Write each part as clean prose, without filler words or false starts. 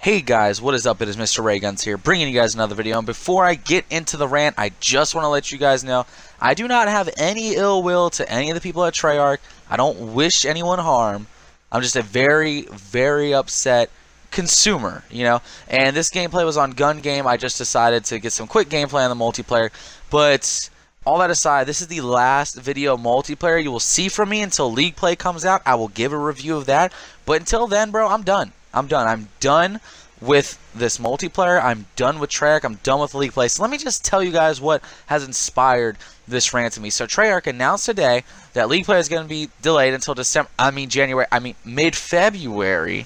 Hey guys, what is up? It is Mr. Rayguns here, bringing you guys another video. And before I get into the rant, I just want to let you guys know I do not have any ill will to any of the people at Treyarch. I don't wish anyone harm. I'm just a very, very upset consumer, And this gameplay was on Gun Game. I just decided to get some quick gameplay on the multiplayer. But all that aside, this is the last video multiplayer you will see from me until League Play comes out. I will give a review of that. But until then, bro, I'm done. I'm done with this multiplayer. I'm done with Treyarch. I'm done with League Play. So let me just tell you guys what has inspired this rant to me. So Treyarch announced today that League Play is going to be delayed until mid-February.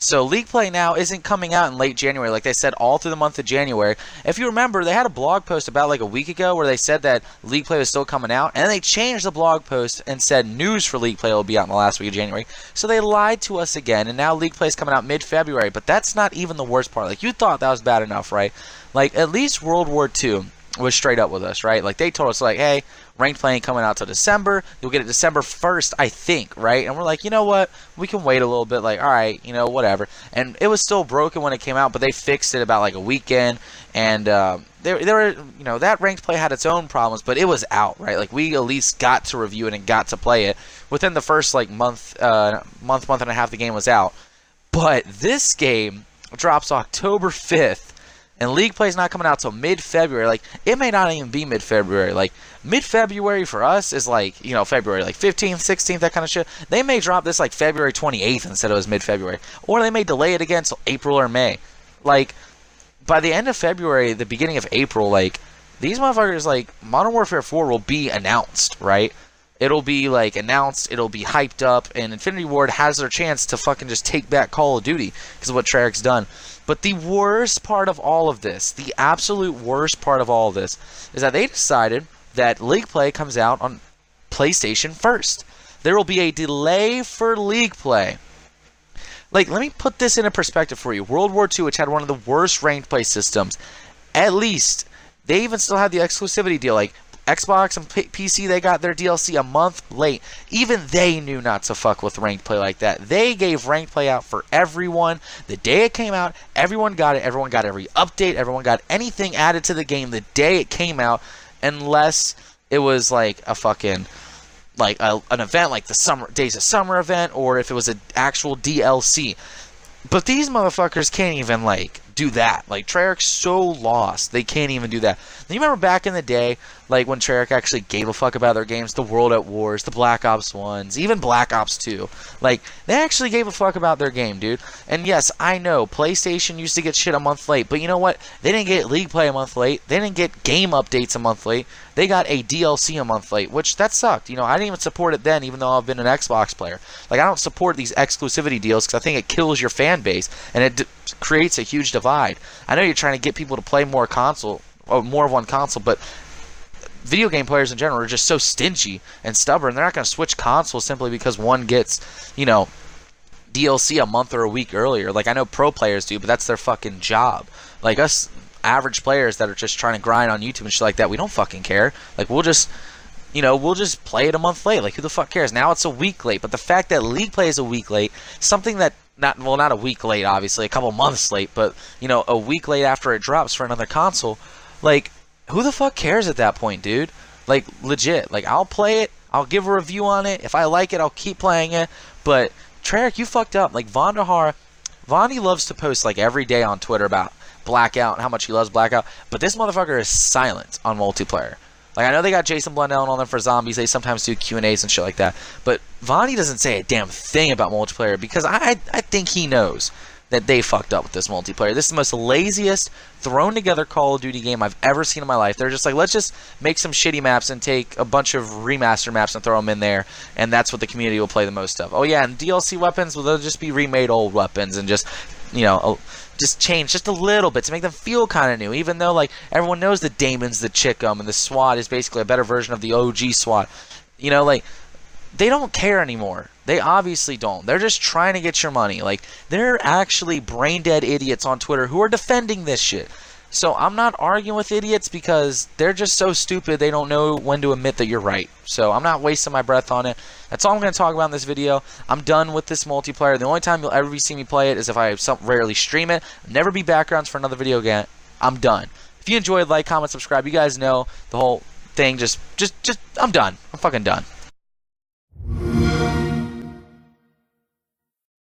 So League Play now isn't coming out in late January like they said all through the month of January. If you remember, they had a blog post about like a week ago where they said that League Play was still coming out, and they changed the blog post and said news for League Play will be out in the last week of January. So they lied to us again, and now League Play is coming out mid-February. But that's not even the worst part. Like, you thought that was bad enough, right? Like, at least World War II was straight up with us, right? Like, they told us, like, hey, ranked play ain't coming out till December. You'll get it December 1st, I think, right? And we're like, you know what? We can wait a little bit. Like, all right, whatever. And it was still broken when it came out, but they fixed it about like a weekend. And there were, that ranked play had its own problems, but it was out, right? Like, we at least got to review it and got to play it within the first like month and a half the game was out. But this game drops October 5th. And League Play is not coming out till mid-February. Like, it may not even be mid-February. Like, mid-February for us is like, February, like 15th, 16th, that kind of shit. They may drop this like February 28th instead of mid-February. Or they may delay it again till April or May. Like, by the end of February, the beginning of April, like, these motherfuckers, like, Modern Warfare 4 will be announced, right? It'll be, like, announced, it'll be hyped up, and Infinity Ward has their chance to fucking just take back Call of Duty because of what Treyarch's done. But the worst part of all of this, the absolute worst part of all of this, is that they decided that League Play comes out on PlayStation first. There will be a delay for League Play. Like, let me put this into perspective for you. World War II, which had one of the worst ranked play systems, at least, they even still had the exclusivity deal. Like, Xbox and PC, they got their DLC a month late. Even they knew not to fuck with ranked play like that. They gave ranked play out for everyone. The day it came out, everyone got it. Everyone got every update. Everyone got anything added to the game the day it came out, unless it was like a fucking, like an event like the Days of Summer event, or if it was an actual DLC. But these motherfuckers can't even, like, do that. Like, Treyarch's so lost, they can't even do that. And you remember back in the day, like, when Treyarch actually gave a fuck about their games, the World at Wars, the Black Ops 1s, even Black Ops 2. Like, they actually gave a fuck about their game, dude. And yes, I know, PlayStation used to get shit a month late, but you know what? They didn't get League Play a month late. They didn't get game updates a month late. They got a DLC a month late, which, that sucked. I didn't even support it then, even though I've been an Xbox player. Like, I don't support these exclusivity deals because I think it kills your fan base, and it creates a huge divide. I know you're trying to get people to play more console, or more of one console, but video game players in general are just so stingy and stubborn. They're not going to switch consoles simply because one gets, DLC a month or a week earlier. Like, I know pro players do, but that's their fucking job. Like, us average players that are just trying to grind on YouTube and shit like that, we don't fucking care. Like, we'll just play it a month late. Like, who the fuck cares? Now it's a week late, but the fact that League Play is a week late, something that not a week late, obviously, a couple months late, but, a week late after it drops for another console, like, who the fuck cares at that point, dude? Like, legit. Like, I'll play it, I'll give a review on it, if I like it, I'll keep playing it, but, Treyarch, you fucked up. Like, Vonnie loves to post, like, every day on Twitter about Blackout and how much he loves Blackout, but this motherfucker is silent on multiplayer. Like, I know they got Jason Blundell on there for zombies. They sometimes do Q&As and shit like that. But Vonnie doesn't say a damn thing about multiplayer because I think he knows that they fucked up with this multiplayer. This is the most laziest, thrown-together Call of Duty game I've ever seen in my life. They're just like, let's just make some shitty maps and take a bunch of remaster maps and throw them in there, and that's what the community will play the most of. Oh, yeah, and DLC weapons, well, they'll just be remade old weapons and just, just change just a little bit to make them feel kind of new, even though, like, everyone knows that Damon's the Chickum and the SWAT is basically a better version of the OG SWAT. Like, they don't care anymore. They obviously don't. They're just trying to get your money. Like, they're actually brain-dead idiots on Twitter who are defending this shit. So I'm not arguing with idiots because they're just so stupid they don't know when to admit that you're right. So I'm not wasting my breath on it. That's all I'm going to talk about in this video. I'm done with this multiplayer. The only time you'll ever see me play it is if I rarely stream it. Never be backgrounds for another video again. I'm done. If you enjoyed, like, comment, subscribe. You guys know the whole thing. Just I'm done. I'm fucking done.